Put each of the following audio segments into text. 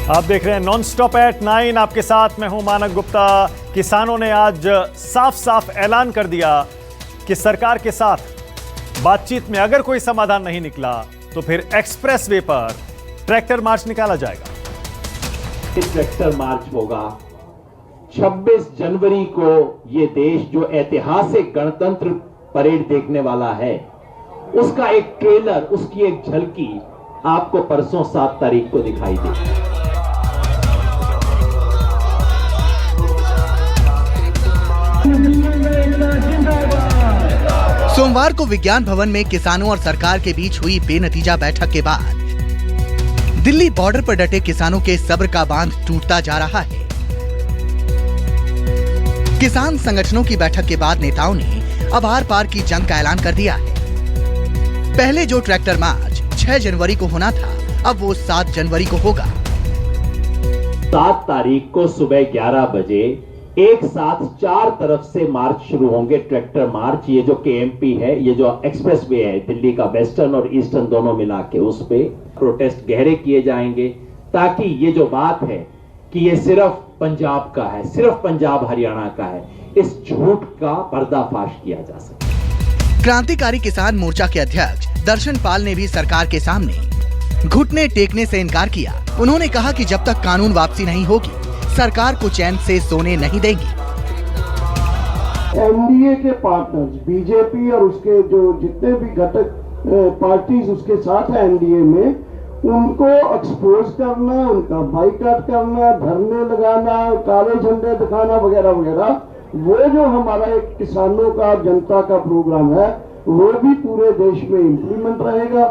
आप देख रहे हैं नॉन स्टॉप एट 9, आपके साथ मैं हूं मानक गुप्ता। किसानों ने आज साफ साफ ऐलान कर दिया कि सरकार के साथ बातचीत में अगर कोई समाधान नहीं निकला तो फिर एक्सप्रेस वे पर ट्रैक्टर मार्च निकाला जाएगा। इस ट्रैक्टर मार्च होगा 26 जनवरी को। ये देश जो ऐतिहासिक गणतंत्र परेड देखने वाला है, उसका एक ट्रेलर, उसकी एक झलकी आपको परसों 7 तारीख को दिखाई देगी। सोमवार को विज्ञान भवन में किसानों और सरकार के बीच हुई बेनतीजा बैठक के बाद दिल्ली बॉर्डर पर डटे किसानों के सब्र का बांध टूटता जा रहा है। किसान संगठनों की बैठक के बाद नेताओं ने अब आर पार की जंग का ऐलान कर दिया है। पहले जो ट्रैक्टर मार्च 6 जनवरी को होना था, अब वो 7 जनवरी को होगा। 7 तारीख को सुबह 11 बजे एक साथ 4 तरफ से मार्च शुरू होंगे। ट्रैक्टर मार्च, ये जो केएमपी है, ये जो एक्सप्रेस वे है दिल्ली का, वेस्टर्न और ईस्टर्न दोनों मिला के, उस पे प्रोटेस्ट गहरे किए जाएंगे, ताकि ये जो बात है कि ये सिर्फ पंजाब का है, सिर्फ पंजाब हरियाणा का है, इस झूठ का पर्दाफाश किया जा सके। क्रांतिकारी किसान मोर्चा के अध्यक्ष दर्शन पाल ने भी सरकार के सामने घुटने टेकने से इनकार किया। उन्होंने कहा कि जब तक कानून वापसी नहीं होगी, सरकार को चैन से सोने नहीं देंगी। एनडीए के पार्टनर्स, बीजेपी और उसके जो जितने भी घटक पार्टीज उसके साथ है एनडीए में, उनको एक्सपोज करना, उनका बाइकाट करना, धरने लगाना, काले झंडे दिखाना वगैरह वगैरह, वो जो हमारा एक किसानों का, जनता का प्रोग्राम है, वो भी पूरे देश में इम्प्लीमेंट रहेगा।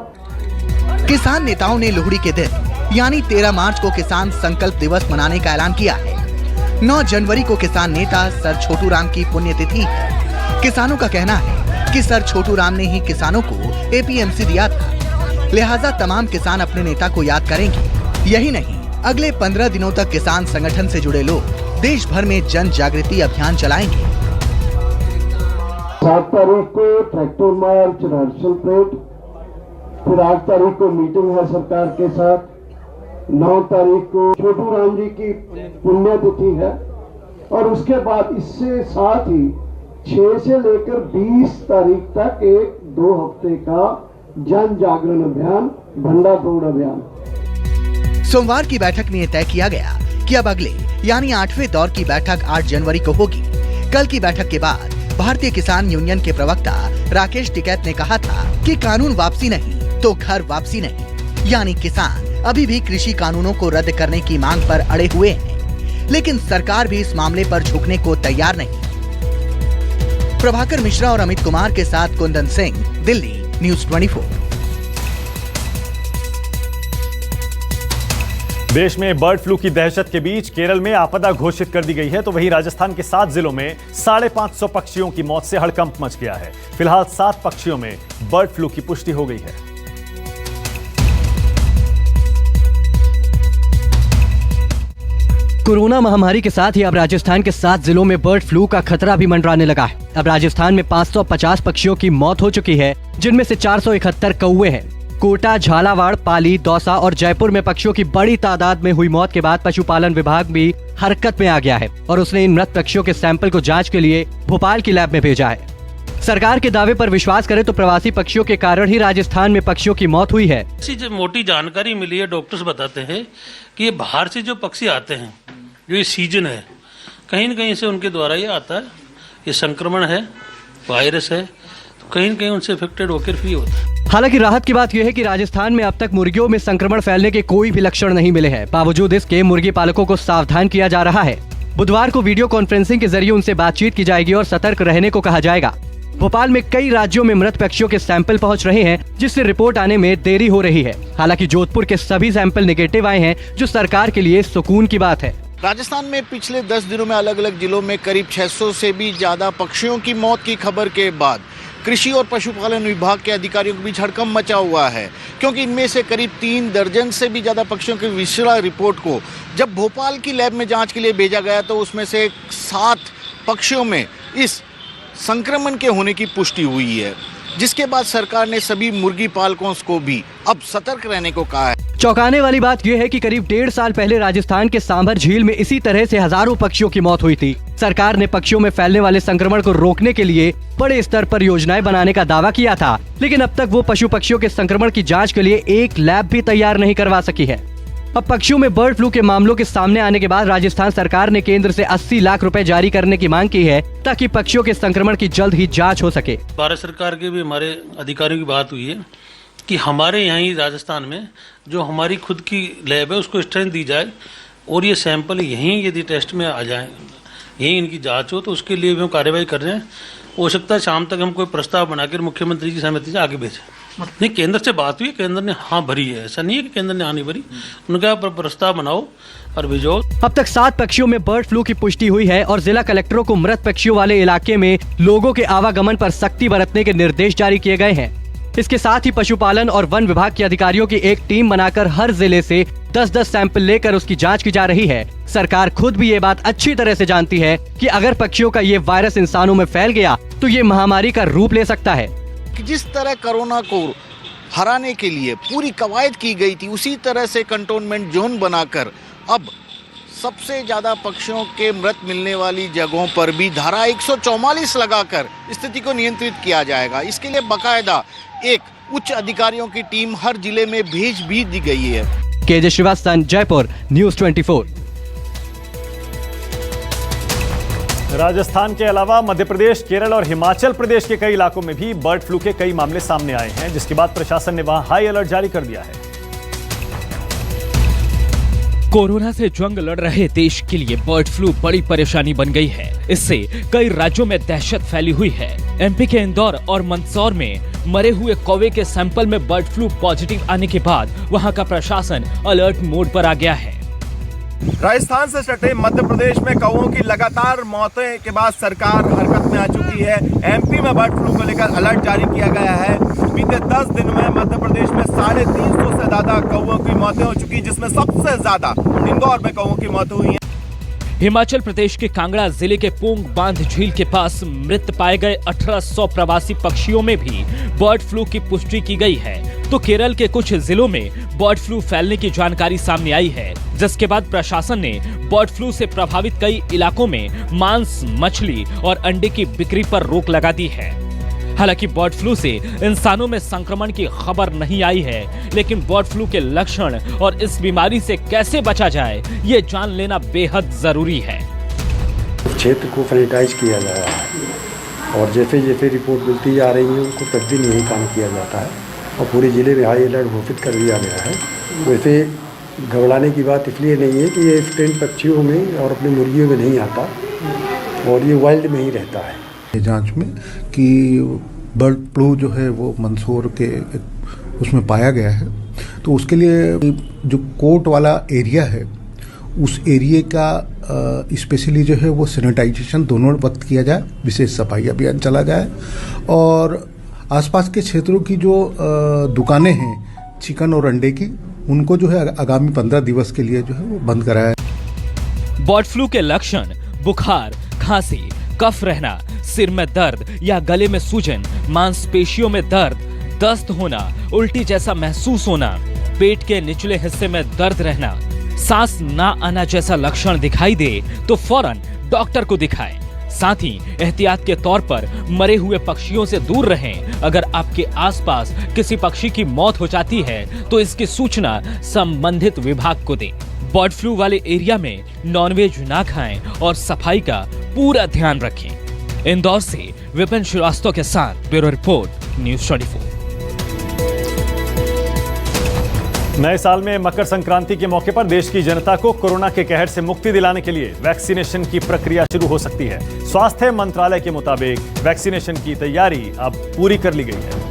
किसान नेताओं ने लोहड़ी के दिन यानी 13 मार्च को किसान संकल्प दिवस मनाने का ऐलान किया है। 9 जनवरी को किसान नेता सर छोटू राम की पुण्यतिथि है। किसानों का कहना है कि सर छोटू राम ने ही किसानों को एपीएमसी दिया था, लिहाजा तमाम किसान अपने नेता को याद करेंगे। यही नहीं, अगले 15 दिनों तक किसान संगठन से जुड़े लोग देश भर में जन जागृति अभियान चलाएंगे। 7 तारीख को ट्रैक्टर मार्च, रिहर्सल परेड, फिर 8 तारीख को मीटिंग है सरकार के साथ, 9 तारीख को छोटू राम जी की पुण्यतिथि है, और उसके बाद इससे साथ ही 6 से लेकर 20 तारीख तक 1-2 हफ्ते का जन जागरण अभियान, भंडा दौड़ अभियान। सोमवार की बैठक में यह तय किया गया कि अब अगले यानी 8वें दौर की बैठक 8 जनवरी को होगी। कल की बैठक के बाद भारतीय किसान यूनियन के प्रवक्ता राकेश टिकैत ने कहा था कि कानून वापसी नहीं तो घर वापसी नहीं, यानी किसान अभी भी कृषि कानूनों को रद्द करने की मांग पर अड़े हुए हैं, लेकिन सरकार भी इस मामले पर झुकने को तैयार नहीं। प्रभाकर मिश्रा और अमित कुमार के साथ कुंदन सिंह, दिल्ली, न्यूज़ 24। देश में बर्ड फ्लू की दहशत के बीच केरल में आपदा घोषित कर दी गई है, तो वहीं राजस्थान के 7 जिलों में 550 पक्षियों की मौत से हड़कंप मच गया है। फिलहाल 7 पक्षियों में बर्ड फ्लू की पुष्टि हो गई है। कोरोना महामारी के साथ ही अब राजस्थान के 7 जिलों में बर्ड फ्लू का खतरा भी मंडराने लगा है। अब राजस्थान में 550 पक्षियों की मौत हो चुकी है, जिनमें से 471 कौवे हैं। कोटा, झालावाड़, पाली, दौसा और जयपुर में पक्षियों की बड़ी तादाद में हुई मौत के बाद पशुपालन विभाग भी हरकत में आ गया है और उसने इन मृत पक्षियों के सैंपल को जांच के लिए भोपाल की लैब में भेजा है। सरकार के दावे पर विश्वास करें तो प्रवासी पक्षियों के कारण ही राजस्थान में पक्षियों की मौत हुई है। जो मोटी जानकारी मिली है, डॉक्टर्स बताते हैं कि ये बाहर से जो पक्षी आते हैं, जो ये सीजन है, कहीं न कहीं से उनके द्वारा ये आता है, ये संक्रमण है, वायरस है, तो कहीं न कहीं उनसे इफेक्टेड होकर फिर होता है। हालांकि राहत की बात यह है कि राजस्थान में अब तक मुर्गियों में संक्रमण फैलने के कोई भी लक्षण नहीं मिले हैं। बावजूद इसके मुर्गी पालकों को सावधान किया जा रहा है। बुधवार को वीडियो कॉन्फ्रेंसिंग के जरिए उनसे बातचीत की जाएगी और सतर्क रहने को कहा जाएगा। भोपाल में कई राज्यों में मृत पक्षियों के सैंपल पहुंच रहे हैं, जिससे रिपोर्ट आने में देरी हो रही है। हालांकि जोधपुर के सभी सैंपल नेगेटिव आए हैं, जो सरकार के लिए सुकून की बात है। राजस्थान में पिछले 10 दिनों में अलग अलग जिलों में करीब 600 से भी ज्यादा पक्षियों की मौत की खबर के बाद कृषि और पशुपालन विभाग के अधिकारियों के बीच हड़कंप मचा हुआ है, क्योंकि इनमें से करीब 3 दर्जन से भी ज्यादा पक्षियों की विशेषज्ञ रिपोर्ट को जब भोपाल की लैब में जांच के लिए भेजा गया, तो उसमें से 7 पक्षियों में इस संक्रमण के होने की पुष्टि हुई है, जिसके बाद सरकार ने सभी मुर्गी पालकों को भी अब सतर्क रहने को कहा है। चौंकाने वाली बात यह है कि करीब 1.5 साल पहले राजस्थान के सांभर झील में इसी तरह से हजारों पक्षियों की मौत हुई थी। सरकार ने पक्षियों में फैलने वाले संक्रमण को रोकने के लिए बड़े स्तर पर योजनाएं बनाने का दावा किया था, लेकिन अब तक वो पशु पक्षियों के संक्रमण की जांच के लिए एक लैब भी तैयार नहीं करवा सकी है। अब पक्षियों में बर्ड फ्लू के मामलों के सामने आने के बाद राजस्थान सरकार ने केंद्र से 80 लाख रुपए जारी करने की मांग की है, ताकि पक्षियों के संक्रमण की जल्द ही जांच हो सके। भारत सरकार के भी हमारे अधिकारियों की बात हुई है कि हमारे यहाँ ही राजस्थान में जो हमारी खुद की लैब है उसको स्ट्रेंथ दी जाए और ये सैंपल यहीं यदि टेस्ट में आ जाए, यहीं इनकी जांच हो, तो उसके लिए भी हम कार्यवाही कर रहे हैं। हो सकता है शाम तक हम कोई प्रस्ताव बनाकर मुख्यमंत्री की सहमति से आगे भेजें। नहीं, केंद्र से बात हुई है, केंद्र ने हाँ भरी है, ऐसा नहीं है कि केंद्र ने हाँ नहीं भरी। उनका प्रस्ताव बनाओ और भेजो। अब तक 7 पक्षियों में बर्ड फ्लू की पुष्टि हुई है और जिला कलेक्टरों को मृत पक्षियों वाले इलाके में लोगों के आवागमन पर सख्ती बरतने के निर्देश जारी किए गए हैं। इसके साथ ही पशुपालन और वन विभाग के अधिकारियों की एक टीम बनाकर हर जिले से 10-10 सैंपल लेकर उसकी जांच की जा रही है। सरकार खुद भी ये बात अच्छी तरह से जानती है कि अगर पक्षियों का ये वायरस इंसानों में फैल गया तो ये महामारी का रूप ले सकता है। जिस तरह कोरोना को हराने के लिए पूरी कवायद की गई थी, उसी तरह से कंटोनमेंट जोन बनाकर अब सबसे ज्यादा पक्षियों के मृत मिलने वाली जगहों पर भी धारा 144 लगाकर स्थिति को नियंत्रित किया जाएगा। इसके लिए बाकायदा एक उच्च अधिकारियों की टीम हर जिले में भेज भी दी गई है। KJ Srivastava, Jaipur, news 24। राजस्थान के अलावा मध्य प्रदेश, केरल और हिमाचल प्रदेश के कई इलाकों में भी बर्ड फ्लू के कई मामले सामने आए हैं, जिसके बाद प्रशासन ने वहां हाई अलर्ट जारी कर दिया है। कोरोना से जंग लड़ रहे देश के लिए बर्ड फ्लू बड़ी परेशानी बन गई है। इससे कई राज्यों में दहशत फैली हुई है। एमपी के इंदौर और मंदसौर में मरे हुए कौवे के सैंपल में बर्ड फ्लू पॉजिटिव आने के बाद वहां का प्रशासन अलर्ट मोड पर आ गया है। राजस्थान से सटे मध्य प्रदेश में कौवों की लगातार मौतें के बाद सरकार हरकत में आ चुकी है। एमपी में बर्ड फ्लू को लेकर अलर्ट जारी किया गया है। बीते 10 दिन में मध्य प्रदेश में 350 से ज्यादा कौवों की मौतें हो चुकी, जिसमें सबसे ज्यादा इंदौर में कौवों की मौतें हुई हैं। हिमाचल प्रदेश के कांगड़ा जिले के पोंग बांध झील के पास मृत पाए गए 1800 प्रवासी पक्षियों में भी बर्ड फ्लू की पुष्टि की गई है। तो केरल के कुछ जिलों में बर्ड फ्लू फैलने की जानकारी सामने आई है, जिसके बाद प्रशासन ने बर्ड फ्लू से प्रभावित कई इलाकों में मांस, मछली और अंडे की बिक्री पर रोक लगा दी है। हालांकि बर्ड फ्लू से इंसानों में संक्रमण की खबर नहीं आई है, लेकिन बर्ड फ्लू के लक्षण और इस बीमारी से कैसे बचा जाए, ये जान लेना बेहद जरूरी है। क्षेत्र को सैनिटाइज किया जा रहा है और जैसे जैसे रिपोर्ट मिलती जा रही है उनको प्रतिदिन यही काम किया जाता है और पूरे जिले में हाई अलर्ट घोषित कर दिया गया है। वैसे घबराने की बात इसलिए नहीं है कि ये स्ट्रेन पक्षियों में और अपने मुर्गियों में नहीं आता और ये वाइल्ड में ही रहता है। जांच में कि बर्ड फ्लू जो है वो मंदसौर के उसमें पाया गया है, तो उसके लिए जो कोर्ट वाला एरिया है उस एरिया का स्पेशली जो है वो सैनिटाइजेशन दोनों वक्त किया जाए, विशेष सफाई अभियान चला जाए और आसपास के क्षेत्रों की जो दुकानें हैं चिकन और अंडे की, उनको जो है आगामी 15 दिवस के लिए जो है वो बंद कराया। बर्ड फ्लू के लक्षण बुखार, खांसी, कफ रहना, सिर में दर्द या गले में सूजन, मांसपेशियों में दर्द, दस्त होना, उल्टी जैसा महसूस होना, पेट के निचले हिस्से में दर्द रहना, सांस ना आना जैसा लक्षण दिखाई दे तो फौरन डॉक्टर को दिखाएं। साथ ही एहतियात के तौर पर मरे हुए पक्षियों से दूर रहें। अगर आपके आसपास किसी पक्षी की मौत हो जाती है तो इसकी सूचना संबंधित विभाग को दें। बर्ड फ्लू वाले एरिया में नॉनवेज ना खाएं और सफाई का पूरा ध्यान रखें। इंदौर से विपिन श्रीवास्तव के साथ ब्यूरो रिपोर्ट, न्यूज़ 24। नए साल में मकर संक्रांति के मौके पर देश की जनता को कोरोना के कहर से मुक्ति दिलाने के लिए वैक्सीनेशन की प्रक्रिया शुरू हो सकती है। स्वास्थ्य मंत्रालय के मुताबिक वैक्सीनेशन की तैयारी अब पूरी कर ली गई है।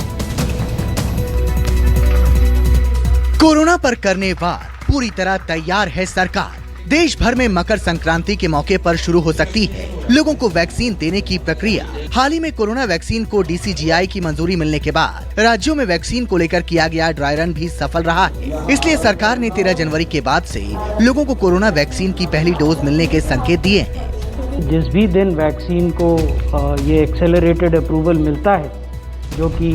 कोरोना पर करने वार पूरी तरह तैयार है सरकार। देश भर में मकर संक्रांति के मौके पर शुरू हो सकती है लोगों को वैक्सीन देने की प्रक्रिया। हाल ही में कोरोना वैक्सीन को DCGI की मंजूरी मिलने के बाद राज्यों में वैक्सीन को लेकर किया गया ड्राई रन भी सफल रहा है। इसलिए सरकार ने 13 जनवरी के बाद से लोगों को कोरोना वैक्सीन की पहली डोज मिलने के संकेत दिए हैं। जिस भी दिन वैक्सीन को ये एक्सेलरेटेड अप्रूवल मिलता है, जो कि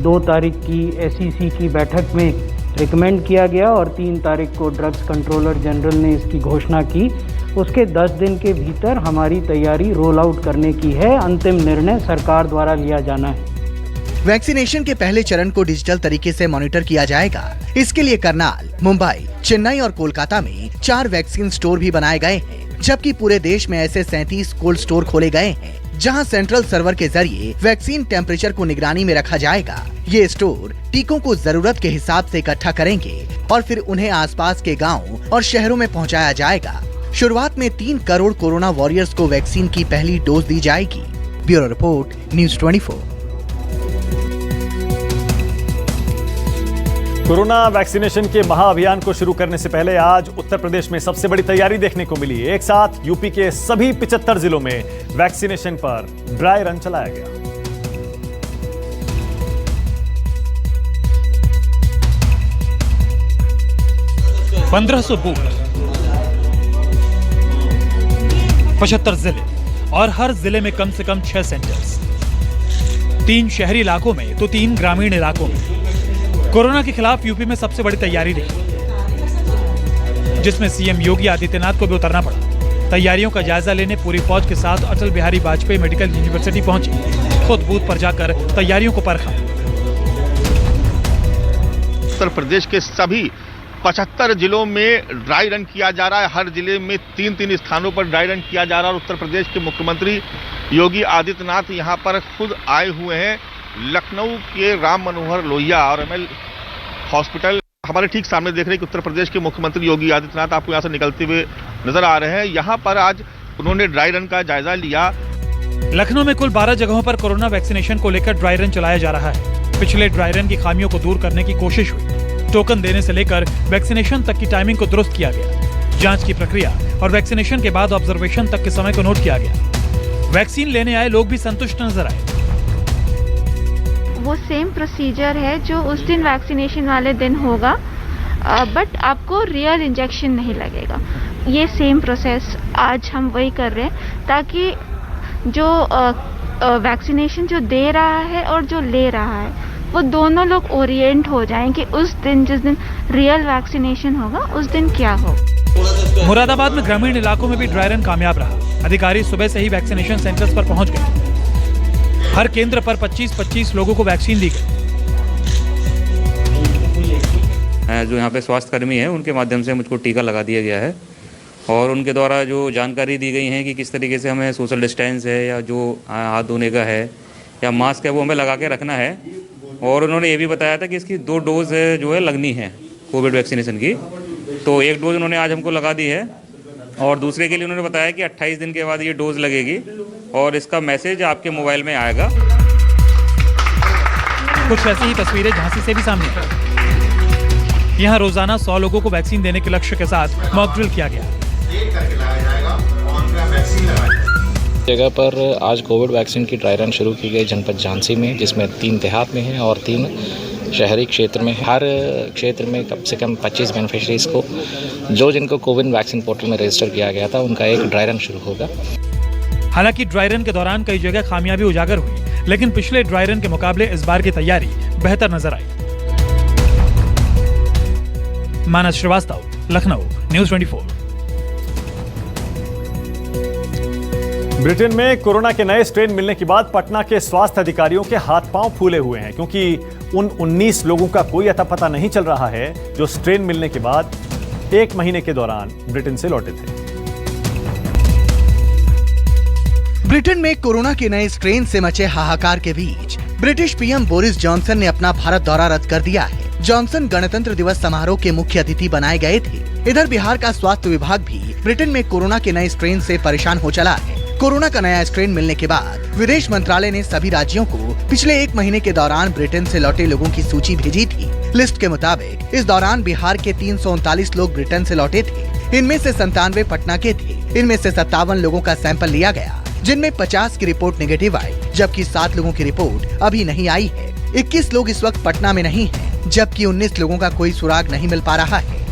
2 तारीख की SEC की बैठक में रिकमेंड किया गया और 3 तारीख को ड्रग्स कंट्रोलर जनरल ने इसकी घोषणा की। उसके 10 दिन के भीतर हमारी तैयारी रोल आउट करने की है। अंतिम निर्णय सरकार द्वारा लिया जाना है। वैक्सीनेशन के पहले चरण को डिजिटल तरीके से मॉनिटर किया जाएगा। इसके लिए करनाल, मुंबई, चेन्नई और कोलकाता में 4 वैक्सीन स्टोर भी बनाए गए हैं, जबकि पूरे देश में ऐसे 37 कोल्ड स्टोर खोले गए हैं, जहां सेंट्रल सर्वर के जरिए वैक्सीन टेम्परेचर को निगरानी में रखा जाएगा। ये स्टोर टीकों को जरूरत के हिसाब से इकट्ठा करेंगे और फिर उन्हें आसपास के गाँव और शहरों में पहुँचाया जाएगा। शुरुआत में 3 करोड़ कोरोना वॉरियर्स को वैक्सीन की पहली डोज दी जाएगी। Bureau report, news 24। Corona vaccination के महाअभियान को शुरू करने से पहले आज उत्तर प्रदेश में सबसे बड़ी तैयारी देखने को मिली। एक साथ यूपी के सभी 75 जिलों में वैक्सीनेशन पर ड्राई रन चलाया गया। $1500 बूथ, 75 जिले और हर जिले में कम से कम 6 सेंटर्स, 3 शहरी इलाकों में तो 3 ग्रामीण इलाकों में। कोरोना के खिलाफ यूपी में सबसे बड़ी तैयारी रही, जिसमें सीएम योगी आदित्यनाथ को भी उतरना पड़ा। तैयारियों का जायजा लेने पूरी फौज के साथ अटल बिहारी वाजपेयी मेडिकल यूनिवर्सिटी पहुंचे। खुद बूथ पर जाकर तैयारियों को परखा। उत्तर प्रदेश के सभी 75 जिलों में ड्राई रन किया जा रहा है। हर जिले में 3-3 स्थानों पर ड्राई रन किया जा रहा है और उत्तर प्रदेश के मुख्यमंत्री योगी आदित्यनाथ यहां पर खुद आए हुए हैं। लखनऊ के राम मनोहर लोहिया और एमएल हॉस्पिटल हमारे ठीक सामने देख रहे हैं कि उत्तर प्रदेश के मुख्यमंत्री योगी आदित्यनाथ आपको यहां से निकलते हुए नजर आ रहे हैं। यहां पर आज उन्होंने ड्राई रन का जायजा लिया। लखनऊ में कुल 12 जगहों पर कोरोना वैक्सीनेशन को लेकर ड्राई रन चलाया जा रहा है। पिछले ड्राई रन की खामियों को दूर करने की कोशिश हुई। टोकन देने से लेकर वैक्सीनेशन तक की टाइमिंग को दुरुस्त किया गया। जांच की प्रक्रिया और वैक्सीनेशन के बाद ऑब्जर्वेशन तक के समय को नोट किया गया। वैक्सीन लेने आए लोग भी संतुष्ट नजर आए। वो सेम प्रोसीजर है जो उस दिन वैक्सीनेशन वाले दिन होगा, बट आपको रियल इंजेक्शन नहीं लगेगा। ये सेम प्रोसेस आज हम वही कर रहे हैं ताकि जो वैक्सीनेशन जो दे रहा है और जो ले रहा है वो दोनों लोग ओरिएंट हो जाएं कि उस दिन जिस दिन रियल वैक्सीनेशन होगा उस दिन क्या हो। मुरादाबाद में ग्रामीण इलाकों में भी ड्राई रन कामयाब रहा। अधिकारी सुबह से ही वैक्सीनेशन सेंटर्स पर पहुंच गए। हर केंद्र पर 25-25 लोगों को वैक्सीन दी गई। जो यहाँ पे स्वास्थ्य कर्मी हैं उनके माध्यम से मुझको टीका लगा दिया गया है और उनके द्वारा जो जानकारी दी गई है कि किस तरीके से हमें सोशल डिस्टेंस है या जो हाथ धोने का है या मास्क है वो हमें लगा के रखना है। और उन्होंने ये भी बताया था कि इसकी 2 डोज जो है लगनी है कोविड वैक्सीनेशन की। तो 1 डोज उन्होंने आज हमको लगा दी है और दूसरे के लिए उन्होंने बताया कि 28 दिन के बाद ये डोज लगेगी और इसका मैसेज आपके मोबाइल में आएगा। कुछ ऐसी ही तस्वीरें झांसी से भी सामने आई। यहाँ रोजाना 100 लोगों को वैक्सीन देने के लक्ष्य के साथ मॉक ड्रिल किया गया। जगह पर आज कोविड वैक्सीन की ड्राई रन शुरू की गई जनपद झांसी में, जिसमें 3 देहात में है और 3 शहरी क्षेत्र में। हर क्षेत्र में कम से कम 25 बेनिफिशरीज को जिनको कोविन वैक्सीन पोर्टल में रजिस्टर किया गया था उनका एक ड्राई रन शुरू होगा। हालांकि ड्राई रन के दौरान कई जगह खामियां भी उजागर हुई, लेकिन पिछले ड्राई रन के मुकाबले इस बार की तैयारी बेहतर नजर आई। मानस श्रीवास्तव, लखनऊ, न्यूज़ 24। ब्रिटेन में कोरोना के नए स्ट्रेन मिलने के बाद पटना के स्वास्थ्य अधिकारियों के हाथ पांव फूले हुए हैं, क्योंकि उन 19 लोगों का कोई अता पता नहीं चल रहा है जो स्ट्रेन मिलने के बाद 1 महीने के दौरान ब्रिटेन से लौटे थे। ब्रिटेन में कोरोना के नए स्ट्रेन से मचे हाहाकार के बीच ब्रिटिश पीएम बोरिस जॉनसन ने अपना भारत दौरा रद्द कर दिया है। जॉनसन गणतंत्र दिवस समारोह के मुख्य अतिथि बनाए गए थे। इधर बिहार का स्वास्थ्य विभाग भी ब्रिटेन में कोरोना के नए स्ट्रेन से परेशान हो चला है। कोरोना का नया स्ट्रेन मिलने के बाद विदेश मंत्रालय ने सभी राज्यों को पिछले 1 महीने के दौरान ब्रिटेन से लौटे लोगों की सूची भेजी थी। लिस्ट के मुताबिक इस दौरान बिहार के 339 लोग ब्रिटेन से लौटे थे। इनमें से 97 पटना के थे। इनमें से 57 लोगों का सैंपल लिया गया, जिनमें 50 की रिपोर्ट नेगेटिव आई, जबकि 7 लोगों की रिपोर्ट अभी नहीं आई है। 21 लोग इस वक्त पटना में नहीं हैं, जबकि 19 लोगों का कोई सुराग नहीं मिल पा रहा है।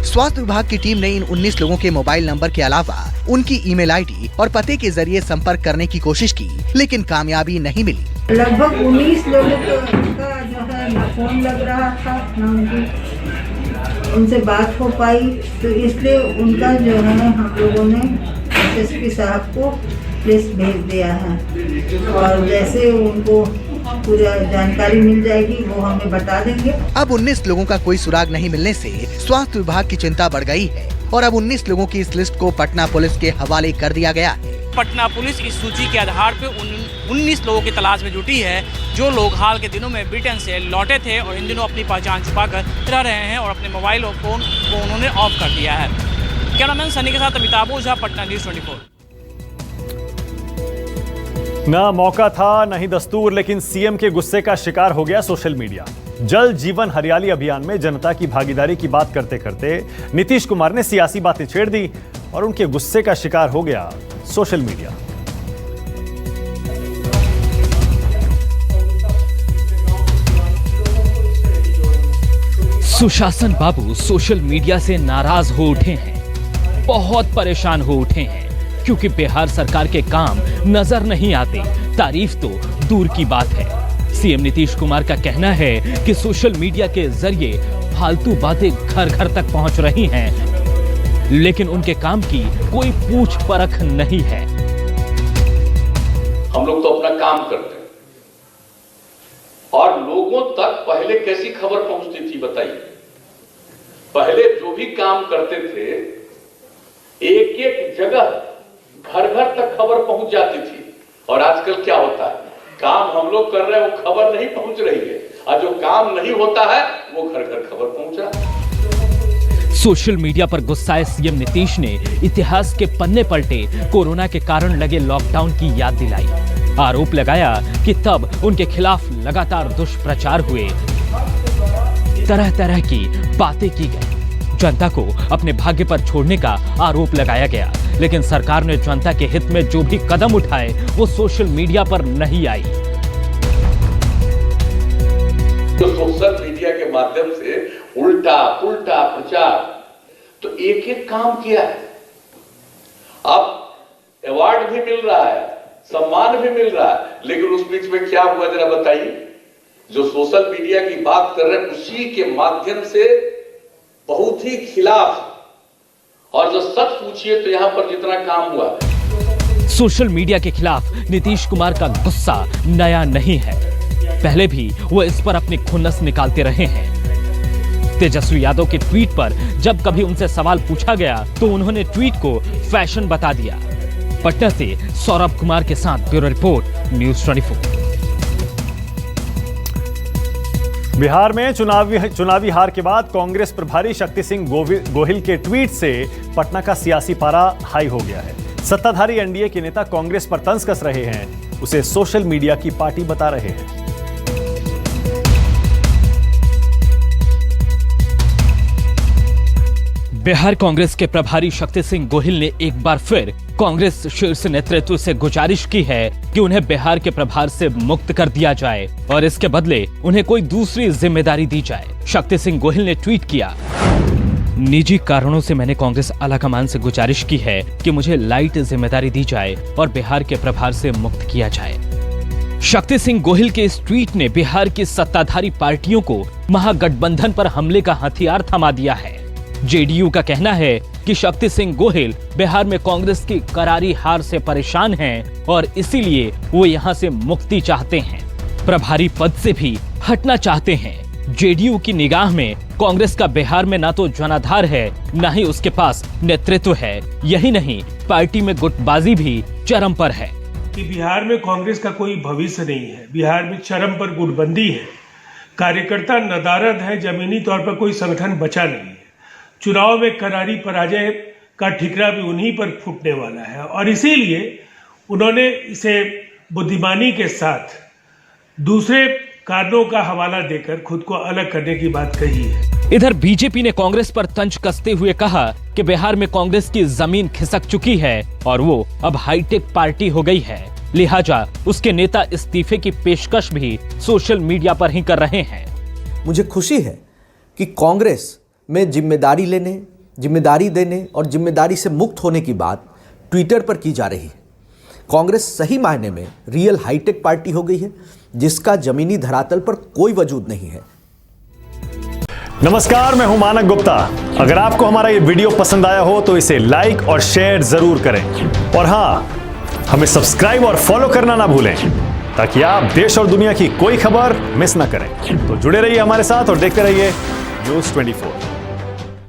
स्वास्थ्य विभाग की टीम ने इन 19 लोगों के मोबाइल नंबर के अलावा उनकी ईमेल आईडी और पते के जरिए संपर्क करने की कोशिश की, लेकिन कामयाबी नहीं मिली। लगभग 19 लोगों का जो है न फोन लग रहा था, न उनकी उनसे बात हो पाई, तो इसलिए उनका जो है हम लोगों ने एसएसपी साहब को लिस्ट भेज दिया है और जैसे उनको पूरा जानकारी मिल जाएगी वो हमें बता देंगे। अब 19 लोगों का कोई सुराग नहीं मिलने से स्वास्थ्य विभाग की चिंता बढ़ गई है और अब 19 लोगों की इस लिस्ट को पटना पुलिस के हवाले कर दिया गया है। पटना पुलिस इस सूची के आधार पर 19 लोगों की तलाश में जुटी है, जो लोग हाल के दिनों में ब्रिटेन से लौटे थे और इन दिनों अपनी पहचान छुपाकर रह रहे हैं और अपने मोबाइल और फोन को उन्होंने ऑफ कर दिया है। कैमरामैन सनी के साथ अमिताभ ओझा, पटना न्यूज़ 24। ना मौका था न ही दस्तूर, लेकिन सीएम के गुस्से का शिकार हो गया सोशल मीडिया। जल जीवन हरियाली अभियान में जनता की भागीदारी की बात करते करते नीतीश कुमार ने सियासी बातें छेड़ दी और उनके गुस्से का शिकार हो गया सोशल मीडिया। सुशासन बाबू सोशल मीडिया से नाराज हो उठे हैं, बहुत परेशान हो उठे हैं क्योंकि बिहार सरकार के काम नजर नहीं आते, तारीफ तो दूर की बात है। सीएम नीतीश कुमार का कहना है कि सोशल मीडिया के जरिए फालतू बातें घर घर तक पहुंच रही हैं, लेकिन उनके काम की कोई पूछ परख नहीं है। हम लोग तो अपना काम करते हैं और लोगों तक पहले कैसी खबर पहुंचती थी बताइए। पहले जो भी काम करते थे एक एक जगह घर घर तक खबर पहुंच जाती थी, और आजकल क्या होता है, काम हम लोग कर रहे हैं वो खबर नहीं पहुंच रही है, और जो काम नहीं होता है वो घर घर खबर पहुंच रहा है। सोशल मीडिया पर गुस्साए सीएम नीतीश ने इतिहास के पन्ने पलटे, कोरोना के कारण लगे लॉकडाउन की याद दिलाई। आरोप लगाया कि तब उनके खिलाफ लगातार दुष्प्रचार हुए, तरह तरह की बातें की गई, जनता को अपने भाग्य पर छोड़ने का आरोप लगाया गया, लेकिन सरकार ने जनता के हित में जो भी कदम उठाए वो सोशल मीडिया पर नहीं आई। तो सोशल मीडिया के माध्यम से उल्टा पुल्टा प्रचार तो एक एक काम किया है। अब अवार्ड भी मिल रहा है, सम्मान भी मिल रहा है, लेकिन उस बीच में क्या हुआ जरा बताइए। जो सोशल मीडिया की बात कर रहे हैं उसी के माध्यम से बहुत ही खिलाफ, और जो सच पूछिए तो यहां पर जितना काम हुआ। सोशल मीडिया के खिलाफ नीतीश कुमार का गुस्सा नया नहीं है, पहले भी वो इस पर अपनी खुन्नस निकालते रहे हैं। तेजस्वी यादव के ट्वीट पर जब कभी उनसे सवाल पूछा गया तो उन्होंने ट्वीट को फैशन बता दिया। पटना से सौरभ कुमार के साथ ब्यूरो रिपोर्ट, न्यूज़ 24। बिहार में चुनावी हार के बाद कांग्रेस प्रभारी शक्ति सिंह गोहिल के ट्वीट से पटना का सियासी पारा हाई हो गया है। सत्ताधारी एनडीए के नेता कांग्रेस पर तंज कस रहे हैं, उसे सोशल मीडिया की पार्टी बता रहे हैं। बिहार कांग्रेस के प्रभारी शक्ति सिंह गोहिल ने एक बार फिर कांग्रेस शीर्ष नेतृत्व से गुजारिश की है कि उन्हें बिहार के प्रभार से मुक्त कर दिया जाए और इसके बदले उन्हें कोई दूसरी जिम्मेदारी दी जाए। शक्ति सिंह गोहिल ने ट्वीट किया, निजी कारणों से मैंने कांग्रेस आलाकमान से गुजारिश की है कि मुझे लाइट जिम्मेदारी दी जाए और बिहार के प्रभार से मुक्त किया जाए। शक्ति सिंह गोहिल के इस ट्वीट ने बिहार की सत्ताधारी पार्टियों को महागठबंधन पर हमले का हथियार थमा दिया है। जेडीयू का कहना है कि शक्ति सिंह गोहिल बिहार में कांग्रेस की करारी हार से परेशान हैं और इसीलिए वो यहां से मुक्ति चाहते हैं, प्रभारी पद से भी हटना चाहते हैं। जेडीयू की निगाह में कांग्रेस का बिहार में ना तो जनाधार है, ना ही उसके पास नेतृत्व है। यही नहीं, पार्टी में गुटबाजी भी चरम पर है कि बिहार में कांग्रेस का कोई भविष्य नहीं है। बिहार में चरम पर गुटबंदी है, कार्यकर्ता नदारद है, जमीनी तौर पर कोई संगठन बचा नहीं है। चुनाव में करारी पराजय का ठिकरा भी उन्हीं पर फूटने वाला है और इसीलिए उन्होंने इसे बुद्धिमानी के साथ दूसरे कारणों का हवाला देकर खुद को अलग करने की बात कही है। इधर बीजेपी ने कांग्रेस पर तंज कसते हुए कहा कि बिहार में कांग्रेस की जमीन खिसक चुकी है और वो अब हाईटेक पार्टी हो गई है, लिहाजा उसके नेता इस्तीफे की पेशकश भी सोशल मीडिया पर ही कर रहे हैं। मुझे खुशी है कि कांग्रेस में जिम्मेदारी लेने, जिम्मेदारी देने और जिम्मेदारी से मुक्त होने की बात ट्विटर पर की जा रही है। कांग्रेस सही मायने में रियल हाईटेक पार्टी हो गई है जिसका जमीनी धरातल पर कोई वजूद नहीं है। नमस्कार, मैं हूं मानक गुप्ता। अगर आपको हमारा ये वीडियो पसंद आया हो तो इसे लाइक और शेयर जरूर करें और हाँ, हमें सब्सक्राइब और फॉलो करना ना भूलें ताकि आप देश और दुनिया की कोई खबर मिस ना करें। तो जुड़े रहिए हमारे साथ और देखते रहिए News 24।